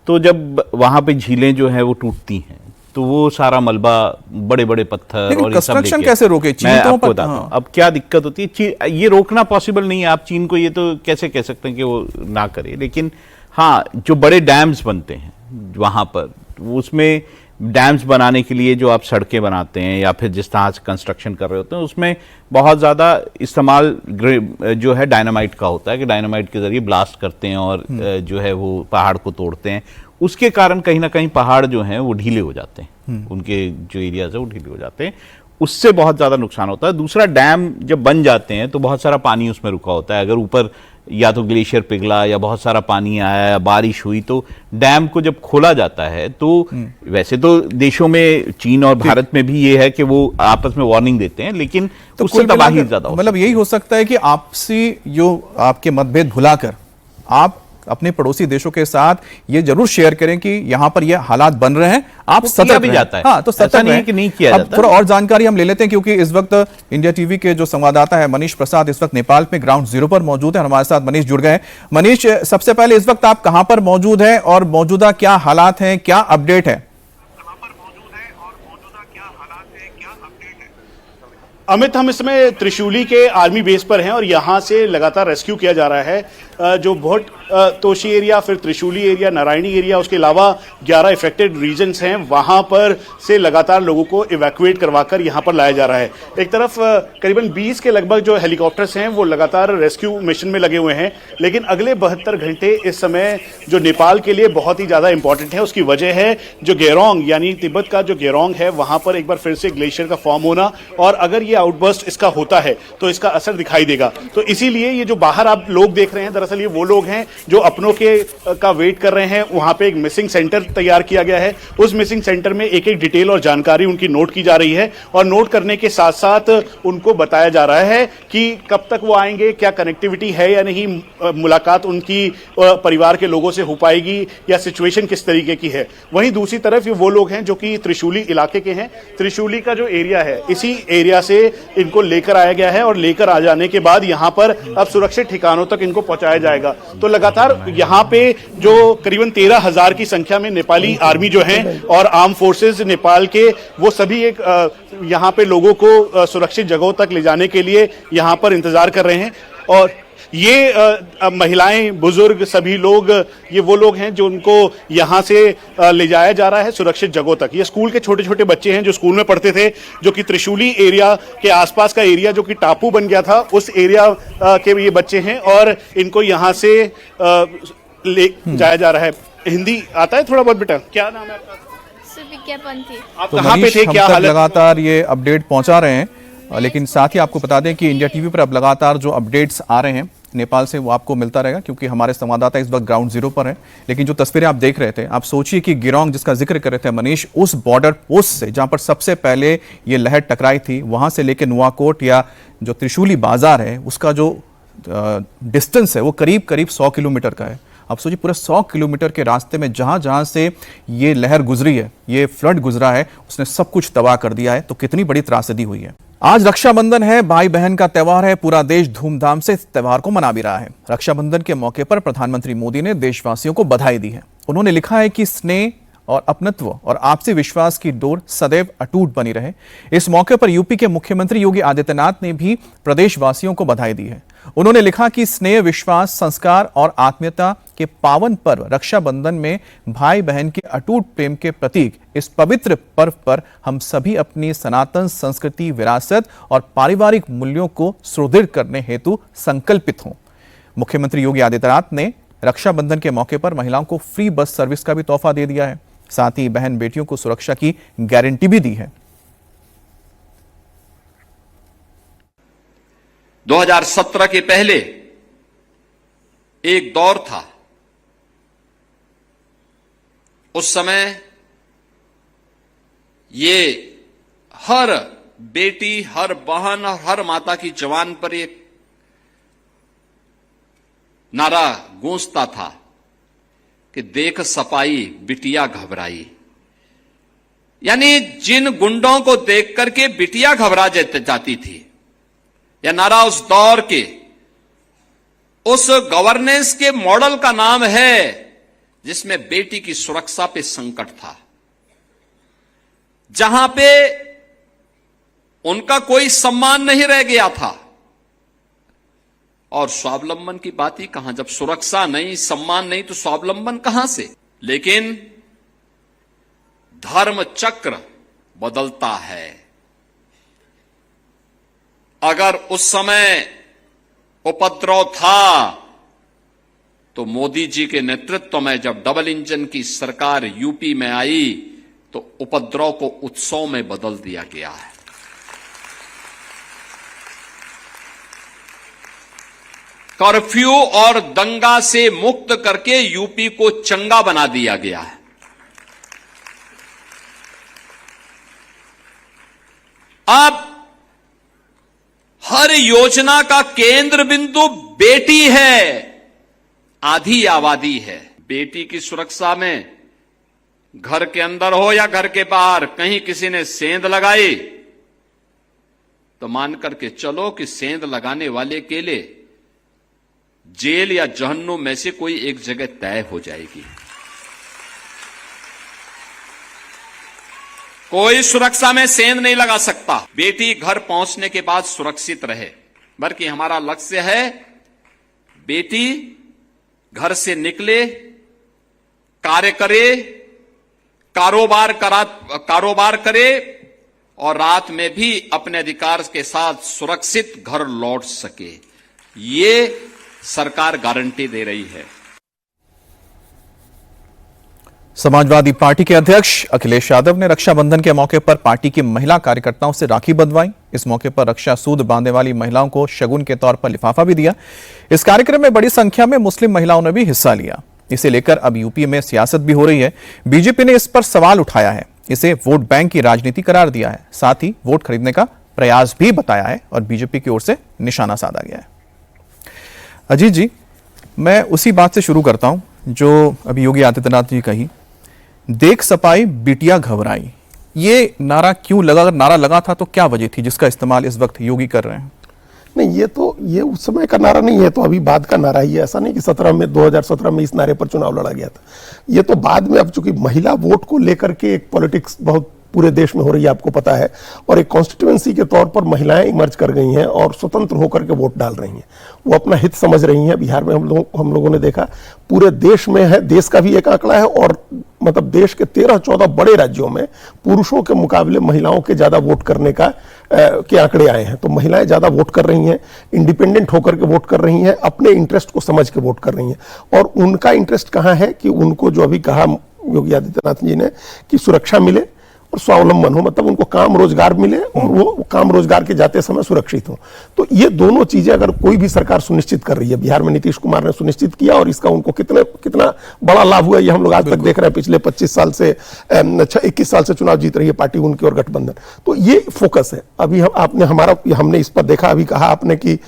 Speaker 3: तो जब वहाँ पे झीलें जो हैं वो टूटती हैं तो वो सारा मलबा, बड़े बड़े पत्थर और
Speaker 1: कंस्ट्रक्शन कैसे रोके?
Speaker 3: मैं आपको बताता हूं अब क्या दिक्कत होती है। ये रोकना पॉसिबल नहीं है, आप चीन को ये तो कैसे कह सकते हैं कि वो ना करे। लेकिन हाँ, जो बड़े डैम्स बनते हैं वहां पर, उसमें डैम्स बनाने के लिए जो आप सड़कें बनाते हैं या फिर जिस तरह से कंस्ट्रक्शन कर रहे होते हैं, उसमें बहुत ज़्यादा इस्तेमाल जो है डायनामाइट का होता है कि डायनामाइट के जरिए ब्लास्ट करते हैं और जो है वो पहाड़ को तोड़ते हैं। उसके कारण कहीं ना कहीं पहाड़ जो हैं वो ढीले हो जाते हैं, उनके जो एरियाज है वो ढीले हो जाते हैं, उससे बहुत ज़्यादा नुकसान होता है। दूसरा, डैम जब बन जाते हैं तो बहुत सारा पानी उसमें रुका होता है। अगर ऊपर या तो ग्लेशियर पिघला या बहुत सारा पानी आया या बारिश हुई तो डैम को जब खोला जाता है तो वैसे तो देशों में, चीन और भारत में भी ये है कि वो आपस में वार्निंग देते हैं, लेकिन तो उससे तबाही ज्यादा होती है।
Speaker 1: मतलब यही हो सकता है कि आपसी जो आपके मतभेद भुलाकर आप अपने पड़ोसी देशों के साथ ये जरूर शेयर करें कि यहां पर ये हालात बन रहे हैं, आप सतर्क
Speaker 3: भी जाता है।
Speaker 1: हाँ, तो सतर्क
Speaker 3: नहीं है कि नहीं किया जाता।
Speaker 1: थोड़ा और जानकारी हम ले लेते हैं, क्योंकि इस वक्त इंडिया टीवी के जो संवाददाता है मनीष प्रसाद इस वक्त नेपाल में ग्राउंड जीरो पर मौजूद है। हमारे साथ मनीष जुड़ गए हैं। मनीष, सबसे पहले इस वक्त आप कहां पर मौजूद हैं और मौजूदा क्या हालात हैं, क्या अपडेट है?
Speaker 9: अमित, हम इसमें त्रिशूली के आर्मी बेस पर हैं और यहाँ से लगातार रेस्क्यू किया जा रहा है। जो भोट तोशी एरिया, फिर त्रिशूली एरिया, नारायणी एरिया, उसके अलावा 11 इफेक्टेड रीजन्स हैं, वहाँ पर से लगातार लोगों को इवैक्यूएट करवाकर यहाँ पर लाया जा रहा है। एक तरफ करीबन 20 के लगभग जो हेलीकॉप्टर्स हैं वो लगातार रेस्क्यू मिशन में लगे हुए हैं, लेकिन अगले 72 घंटे इस समय जो नेपाल के लिए बहुत ही ज़्यादा इंपॉर्टेंट है। उसकी वजह है जो गेरोंग, यानी तिब्बत का जो गेरोंग है, वहाँ पर एक बार फिर से ग्लेशियर का फॉर्म होना, और अगर ये आउटबर्स्ट इसका होता है तो इसका असर दिखाई देगा। तो इसीलिए ये जो बाहर आप लोग देख रहे हैं, दरअसल ये वो लोग हैं जो अपनों के का वेट कर रहे हैं। वहां पे एक मिसिंग सेंटर तैयार किया गया है, उस मिसिंग सेंटर में एक एक डिटेल और जानकारी उनकी नोट की जा रही है, और नोट करने के साथ साथ उनको बताया जा रहा है कि कब तक वो आएंगे, क्या कनेक्टिविटी है या नहीं, मुलाकात उनकी परिवार के लोगों से हो पाएगी या सिचुएशन किस तरीके की है। वहीं दूसरी तरफ ये वो लोग हैं जो कि त्रिशूली इलाके के हैं। त्रिशूली का जो एरिया है, इसी एरिया से इनको लेकर आया गया है और लेकर आ जाने के बाद यहाँ पर अब सुरक्षित ठिकानों तक इनको पहुंचाया जाएगा। तो लगातार यहाँ पे जो करीबन 13,000 की संख्या में नेपाली आर्मी जो है और आर्म फोर्सेस नेपाल के, वो सभी एक यहाँ पे लोगों को सुरक्षित जगहों तक ले जाने के लिए यहाँ पर इंतजार कर रहे हैं। और ये महिलाएं, बुजुर्ग, सभी लोग, ये वो लोग हैं जो उनको यहाँ से ले जाया जा रहा है सुरक्षित जगहों तक। ये स्कूल के छोटे छोटे बच्चे हैं जो स्कूल में पढ़ते थे, जो कि त्रिशूली एरिया के आसपास का एरिया जो कि टापू बन गया था, उस एरिया के ये बच्चे हैं और इनको यहाँ से ले जाया जा रहा है। हिंदी आता है थोड़ा बहुत बेटा? क्या नाम है आपका? आप
Speaker 1: तो
Speaker 9: कहाँ पे
Speaker 1: मनीष,
Speaker 9: थे?
Speaker 1: हम
Speaker 9: क्या
Speaker 1: तक
Speaker 9: हालत?
Speaker 1: लगातार ये अपडेट पहुंचा रहे हैं, लेकिन साथ ही आपको बता दें कि इंडिया टीवी पर अब लगातार जो अपडेट्स आ रहे हैं नेपाल से वो आपको मिलता रहेगा, क्योंकि हमारे संवाददाता इस वक्त ग्राउंड जीरो पर है। लेकिन जो तस्वीरें आप देख रहे थे, आप सोचिए कि गिरोंग जिसका जिक्र कर रहे थे मनीष, उस बॉर्डर पोस्ट से जहां पर सबसे पहले ये लहर टकराई थी, वहां से लेकर नुआकोट या जो त्रिशूली बाजार है, उसका जो डिस्टेंस है वो करीब करीब 100 किलोमीटर का है। आप सोचिए पूरे 100 किलोमीटर के रास्ते में जहां जहां से ये लहर गुजरी है, ये फ्लड गुजरा है, उसने सब कुछ तबाह कर दिया है। तो कितनी बड़ी त्रासदी हुई है। आज रक्षाबंधन है, भाई बहन का त्योहार है। पूरा देश धूमधाम से इस त्योहार को मना भी रहा है। रक्षाबंधन के मौके पर प्रधानमंत्री मोदी ने देशवासियों को बधाई दी है। उन्होंने लिखा है कि स्नेह और अपनत्व और आपसी विश्वास की डोर सदैव अटूट बनी रहे। इस मौके पर यूपी के मुख्यमंत्री योगी आदित्यनाथ ने भी प्रदेशवासियों को बधाई दी है। उन्होंने लिखा कि स्नेह, विश्वास, संस्कार और आत्मीयता के पावन पर्व रक्षाबंधन में भाई बहन के अटूट प्रेम के प्रतीक इस पवित्र पर्व पर हम सभी अपनी सनातन संस्कृति, विरासत और पारिवारिक मूल्यों को सुदृढ़ करने हेतु संकल्पित हों। मुख्यमंत्री योगी आदित्यनाथ ने रक्षाबंधन के मौके पर महिलाओं को फ्री बस सर्विस का भी तोहफा दे दिया है। साथ ही बहन बेटियों को सुरक्षा की गारंटी भी दी है।
Speaker 10: 2017 के पहले एक दौर था, उस समय ये हर बेटी, हर बहन और हर माता की जवान पर एक नारा गूंजता था कि देख सपाई बिटिया घबराई। यानी जिन गुंडों को देख करके बिटिया घबरा जाती थी, यह नारा उस दौर के, उस गवर्नेंस के मॉडल का नाम है जिसमें बेटी की सुरक्षा पे संकट था, जहां पे उनका कोई सम्मान नहीं रह गया था। और स्वावलंबन की बात ही कहां, जब सुरक्षा नहीं, सम्मान नहीं, तो स्वावलंबन कहां से? लेकिन धर्म चक्र बदलता है। अगर उस समय उपद्रव था तो मोदी जी के नेतृत्व में जब डबल इंजन की सरकार यूपी में आई तो उपद्रव को उत्सव में बदल दिया गया है। कर्फ्यू और दंगा से मुक्त करके यूपी को चंगा बना दिया गया है। अब हर योजना का केंद्र बिंदु बेटी है, आधी आबादी है। बेटी की सुरक्षा में घर के अंदर हो या घर के बाहर कहीं किसी ने सेंध लगाई तो मान करके चलो कि सेंध लगाने वाले के लिए जेल या जहन्नुम में से कोई एक जगह तय हो जाएगी। कोई सुरक्षा में सेंध नहीं लगा सकता। बेटी घर पहुंचने के बाद सुरक्षित रहे, बल्कि हमारा लक्ष्य है बेटी घर से निकले, कार्य करे, कारोबार करे और रात में भी अपने अधिकार के साथ सुरक्षित घर लौट सके। ये सरकार गारंटी दे रही है।
Speaker 1: समाजवादी पार्टी के अध्यक्ष अखिलेश यादव ने रक्षाबंधन के मौके पर पार्टी की महिला कार्यकर्ताओं से राखी बंधवाई। इस मौके पर रक्षा सूद बांधने वाली महिलाओं को शगुन के तौर पर लिफाफा भी दिया। इस कार्यक्रम में बड़ी संख्या में मुस्लिम महिलाओं ने भी हिस्सा लिया। इसे लेकर अब यूपी में सियासत भी हो रही है। बीजेपी ने इस पर सवाल उठाया है, इसे वोट बैंक की राजनीति करार दिया है, साथ ही वोट खरीदने का प्रयास भी बताया है और बीजेपी की ओर से निशाना साधा गया है। अजीत जी, मैं उसी बात से शुरू करता हूं जो अभी योगी आदित्यनाथ जी कही, देख सपाई बिटिया घबराई। ये नारा क्यों लगा? अगर नारा लगा था तो क्या वजह थी जिसका इस्तेमाल इस वक्त योगी कर रहे हैं?
Speaker 2: नहीं, ये उस समय का नारा नहीं है, तो अभी बाद का नारा ही है। ऐसा नहीं कि 2017 में इस नारे पर चुनाव लड़ा गया था। ये तो बाद में, अब चूंकि महिला वोट को लेकर के एक पॉलिटिक्स बहुत पूरे देश में हो रही है, आपको पता है, और एक कॉन्स्टिट्यूएंसी के तौर पर महिलाएं इमर्ज कर गई हैं और स्वतंत्र होकर के वोट डाल रही हैं। वो अपना हित समझ रही हैं। बिहार में हम लोगों ने देखा, पूरे देश में है, देश का भी एक आंकड़ा है, और मतलब देश के 13-14 बड़े राज्यों में पुरुषों के मुकाबले महिलाओं के ज्यादा वोट करने के आंकड़े आए हैं। तो महिलाएं ज्यादा वोट कर रही हैं, इंडिपेंडेंट होकर के वोट कर रही हैं, अपने इंटरेस्ट को समझ के वोट कर रही हैं। और उनका इंटरेस्ट कहाँ है कि उनको, जो अभी कहा योगी आदित्यनाथ जी ने, कि सुरक्षा मिले और स्वावलंबन हो, मतलब उनको काम रोजगार मिले और वो काम रोजगार के जाते समय सुरक्षित हो। तो ये दोनों चीजें अगर कोई भी सरकार सुनिश्चित कर रही है, बिहार में नीतीश कुमार ने सुनिश्चित किया, और इसका उनको कितना बड़ा लाभ हुआ, ये हम लोग आज तक देख रहे हैं। पिछले 21 साल से चुनाव जीत रही है पार्टी उनकी और गठबंधन। तो ये फोकस है। अभी हमने इस पर देखा, अभी कहा आपने कि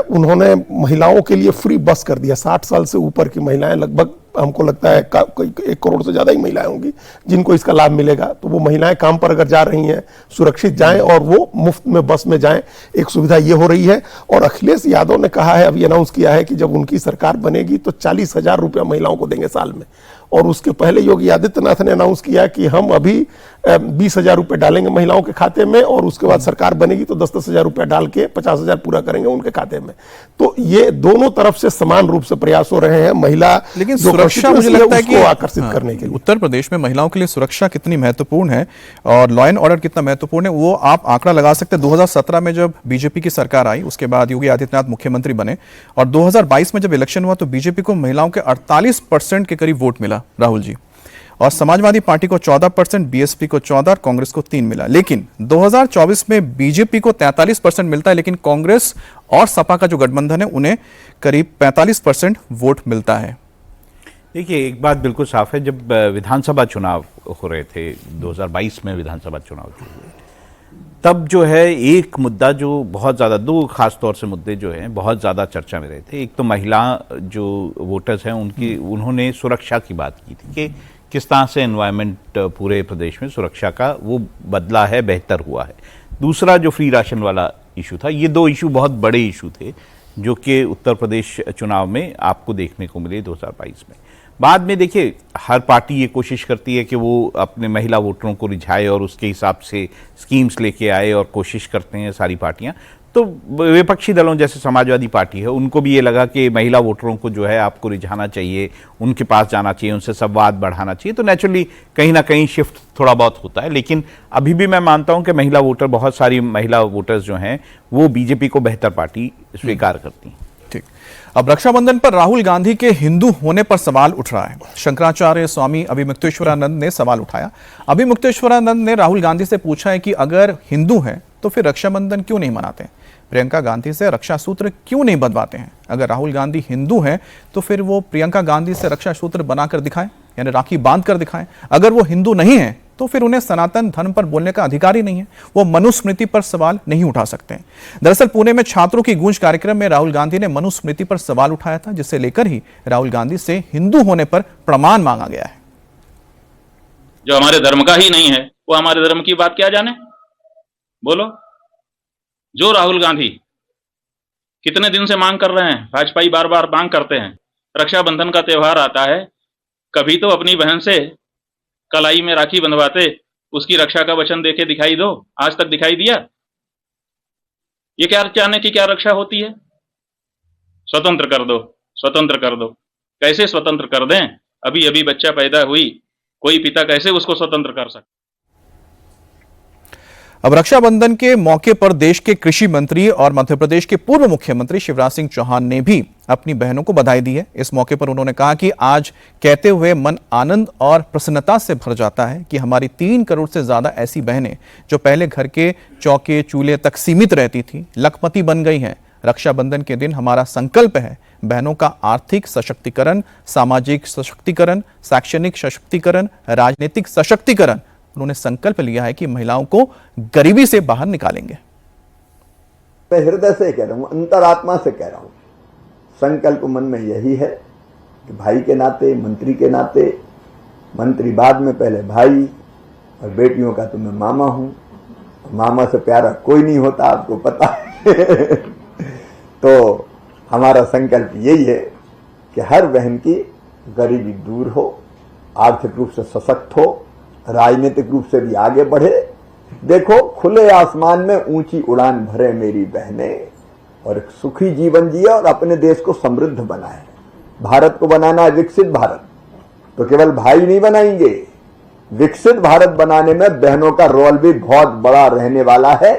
Speaker 2: उन्होंने महिलाओं के लिए फ्री बस कर दिया। 60 साल से ऊपर की महिलाएं, लगभग हमको लगता है 1 करोड़ से ज्यादा ही महिलाएं होंगी जिनको इसका लाभ मिलेगा। तो वो महिलाएं काम पर अगर जा रही हैं, सुरक्षित जाएं और वो मुफ्त में बस में जाएं, एक सुविधा ये हो रही है। और अखिलेश यादव ने कहा है, अभी अनाउंस किया है कि जब उनकी सरकार बनेगी तो 40,000 रुपया महिलाओं को देंगे साल में। और उसके पहले योगी आदित्यनाथ ने अनाउंस किया कि हम अभी 20,000 रुपए डालेंगे महिलाओं के खाते में, और उसके बाद सरकार बनेगी तो 10-10 हजार रुपया डाल के 50,000 पूरा करेंगे उनके खाते में। तो ये दोनों तरफ से समान रूप से प्रयास हो रहे हैं। महिला,
Speaker 1: लेकिन सुरक्षा, मुझे लगता है कि
Speaker 2: आकर्षित करने के लिए
Speaker 1: उत्तर प्रदेश में महिलाओं के लिए सुरक्षा कितनी महत्वपूर्ण है और लॉ एंड ऑर्डर कितना महत्वपूर्ण है, वो आप आंकड़ा लगा सकते हैं। 2017 में जब बीजेपी की सरकार आई, उसके बाद योगी आदित्यनाथ मुख्यमंत्री बने, और 2022 में जब इलेक्शन हुआ तो बीजेपी को महिलाओं के 48% के करीब वोट मिला, राहुल जी, और समाजवादी पार्टी को 14%, बीएसपी को 14%, कांग्रेस को 3 मिला। लेकिन 2024 में बीजेपी को 43% मिलता है, लेकिन कांग्रेस और सपा का जो गठबंधन है उन्हें करीब 45% वोट मिलता है।
Speaker 3: देखिए, एक बात बिल्कुल साफ है, जब विधानसभा चुनाव हो रहे थे, 2022 में विधानसभा चुनाव जो हुए, तब जो है एक मुद्दा जो बहुत ज़्यादा, 2 खास तौर से मुद्दे जो हैं बहुत ज़्यादा चर्चा में रहे थे। एक तो महिला जो वोटर्स हैं उन्होंने सुरक्षा की बात की थी कि किस तरह से एनवायरनमेंट पूरे प्रदेश में सुरक्षा का वो बदला है, बेहतर हुआ है। दूसरा जो फ्री राशन वाला इशू था, ये 2 इशू बहुत बड़े इशू थे जो कि उत्तर प्रदेश चुनाव में आपको देखने को मिले 2022 में। बाद में देखिए, हर पार्टी ये कोशिश करती है कि वो अपने महिला वोटरों को रिझाए और उसके हिसाब से स्कीम्स लेके आए, और कोशिश करते हैं सारी पार्टियां। तो विपक्षी दलों जैसे समाजवादी पार्टी है, उनको भी ये लगा कि महिला वोटरों को जो है आपको रिझाना चाहिए, उनके पास जाना चाहिए, उनसे संवाद बढ़ाना चाहिए। तो नेचुरली कहीं ना कहीं शिफ्ट थोड़ा बहुत होता है, लेकिन अभी भी मैं मानता हूं कि महिला वोटर, बहुत सारी महिला वोटर्स जो हैं वो बीजेपी को बेहतर पार्टी स्वीकार करती हैं।
Speaker 1: ठीक। अब रक्षाबंधन पर राहुल गांधी के हिंदू होने पर सवाल उठ रहा है। शंकराचार्य स्वामी अभिमुक्तेश्वरानंद ने सवाल उठाया। अभिमुक्तेश्वरानंद ने राहुल गांधी से पूछा है कि अगर हिंदू हैं तो फिर रक्षाबंधन क्यों नहीं मनाते? प्रियंका गांधी से रक्षा सूत्र क्यों नहीं बंधवाते हैं? अगर राहुल गांधी हिंदू हैं तो फिर वो प्रियंका गांधी से रक्षा सूत्र बनाकर दिखाएं, यानी राखी बांध कर दिखाएं। अगर वो हिंदू नहीं है तो फिर उन्हें सनातन धर्म पर बोलने का अधिकार ही नहीं है, वो मनुस्मृति पर सवाल नहीं उठा सकते। दरअसल पुणे में छात्रों की गूंज कार्यक्रम में राहुल गांधी ने मनुस्मृति पर सवाल उठाया था, जिसे लेकर ही राहुल गांधी से हिंदू होने पर प्रमाण मांगा गया है।
Speaker 11: जो हमारे धर्म का ही नहीं है वो हमारे धर्म की बात क्या जाने? बोलो। जो राहुल गांधी कितने दिन से मांग कर रहे हैं, भाजपाई बार बार मांग करते हैं, रक्षाबंधन का त्योहार आता है, कभी तो अपनी बहन से कलाई में राखी बंधवाते, उसकी रक्षा का वचन देके दिखाई दो। आज तक दिखाई दिया? ये क्या चाहने की क्या रक्षा होती है? स्वतंत्र कर दो, स्वतंत्र कर दो। कैसे स्वतंत्र कर दें? अभी अभी बच्चा पैदा हुई, कोई पिता कैसे उसको स्वतंत्र कर सकता?
Speaker 1: अब रक्षाबंधन के मौके पर देश के कृषि मंत्री और मध्य प्रदेश के पूर्व मुख्यमंत्री शिवराज सिंह चौहान ने भी अपनी बहनों को बधाई दी है। इस मौके पर उन्होंने कहा कि आज कहते हुए मन आनंद और प्रसन्नता से भर जाता है कि हमारी 3 करोड़ से ज्यादा ऐसी बहनें जो पहले घर के चौके चूल्हे तक सीमित रहती थी, लखपति बन गई हैं। रक्षाबंधन के दिन हमारा संकल्प है बहनों का आर्थिक सशक्तिकरण, सामाजिक सशक्तिकरण, शैक्षणिक सशक्तिकरण, राजनीतिक सशक्तिकरण। उन्होंने संकल्प लिया है कि महिलाओं को गरीबी से बाहर निकालेंगे।
Speaker 12: मैं हृदय से कह रहा हूं, अंतरात्मा से कह रहा हूं, संकल्प मन में यही है कि भाई के नाते, मंत्री के नाते, मंत्री बाद में, पहले भाई, और बेटियों का तो मैं मामा हूं, मामा से प्यारा कोई नहीं होता, आपको पता है। तो हमारा संकल्प यही है कि हर बहन की गरीबी दूर हो, आर्थिक रूप से सशक्त हो, राजनीतिक रूप से भी आगे बढ़े। देखो, खुले आसमान में ऊंची उड़ान भरे मेरी बहनें, और एक सुखी जीवन जिए और अपने देश को समृद्ध बनाए। भारत को बनाना है विकसित भारत, तो केवल भाई नहीं बनाएंगे, विकसित भारत बनाने में बहनों का रोल भी बहुत बड़ा रहने वाला है।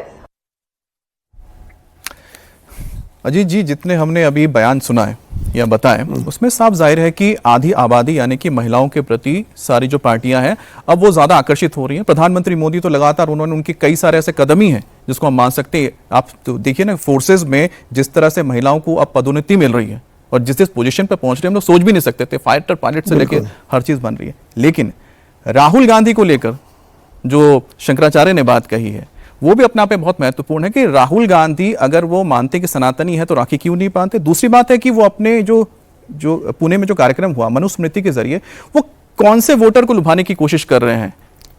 Speaker 1: अजीत जी, जितने हमने अभी बयान सुना है या बताएं, उसमें साफ जाहिर है कि आधी आबादी यानी कि महिलाओं के प्रति सारी जो पार्टियां हैं अब वो ज्यादा आकर्षित हो रही हैं। प्रधानमंत्री मोदी तो लगातार उन्होंने उनके कई सारे ऐसे कदम ही हैं जिसको हम मान सकते हैं। आप तो देखिए ना, फोर्सेज में जिस तरह से महिलाओं को अब पदोन्नति मिल रही है और जिस पोजीशन पर पहुंच रहे हैं हम लोग सोच भी नहीं सकते थे। फाइटर पायलट से लेकर हर चीज बन रही है। लेकिन राहुल गांधी को लेकर जो शंकराचार्य ने बात कही है वो भी अपने आप में बहुत महत्वपूर्ण है कि राहुल गांधी अगर वो मानते कि सनातनी है तो राखी क्यों नहीं बांधते। दूसरी बात है कि वो अपने जो पुणे में जो कार्यक्रम हुआ मनुस्मृति के जरिए, वो कौन से वोटर को लुभाने की कोशिश कर रहे हैं।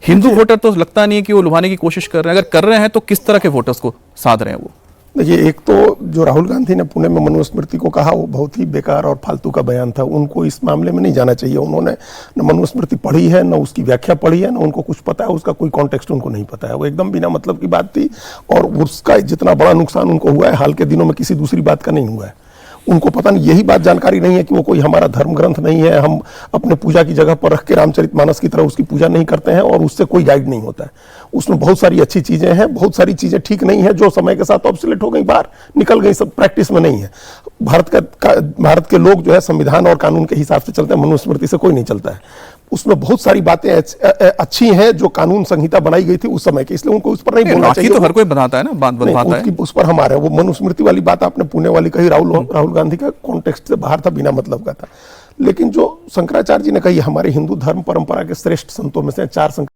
Speaker 1: हिंदू वोटर तो लगता नहीं है कि वो लुभाने की कोशिश कर रहे हैं। अगर कर रहे हैं तो किस तरह के वोटर्स को साध रहे हैं वो।
Speaker 2: देखिए, एक तो जो राहुल गांधी ने पुणे में मनुस्मृति को कहा वो बहुत ही बेकार और फालतू का बयान था। उनको इस मामले में नहीं जाना चाहिए। उन्होंने न मनुस्मृति पढ़ी है, न उसकी व्याख्या पढ़ी है, न उनको कुछ पता है, उसका कोई कॉन्टेक्स्ट उनको नहीं पता है। वो एकदम बिना मतलब की बात थी और उसका जितना बड़ा नुकसान उनको हुआ है हाल के दिनों में किसी दूसरी बात का नहीं हुआ है। उनको पता नहीं, यही बात जानकारी नहीं है कि वो कोई हमारा धर्म ग्रंथ नहीं है, हम अपने पूजा की जगह पर रख के रामचरितमानस की तरह उसकी पूजा नहीं करते हैं और उससे कोई गाइड नहीं होता है। उसमें बहुत सारी अच्छी चीजें हैं, बहुत सारी चीजें ठीक नहीं है जो समय के साथ ऑब्सोलेट हो गई, बाहर निकल गई, सब प्रैक्टिस में नहीं है। भारत के लोग जो है संविधान और कानून के हिसाब से चलते हैं, मनुस्मृति से कोई नहीं चलता है। उसमें बहुत सारी बातें अच्छी हैं जो कानून संहिता बनाई गई थी उस समय की, इसलिए उनको उस पर नहीं बोलना चाहिए।
Speaker 1: तो हर कोई बनाता है ना, बात बताता है,
Speaker 2: उस पर हमारे वो मनुस्मृति वाली बात आपने पुणे वाली कही, राहुल गांधी का कॉन्टेक्स्ट से बाहर था, बिना मतलब का था। लेकिन जो शंकराचार्य जी ने कही, हमारे हिंदू धर्म परंपरा के श्रेष्ठ संतों में से 4 शंकर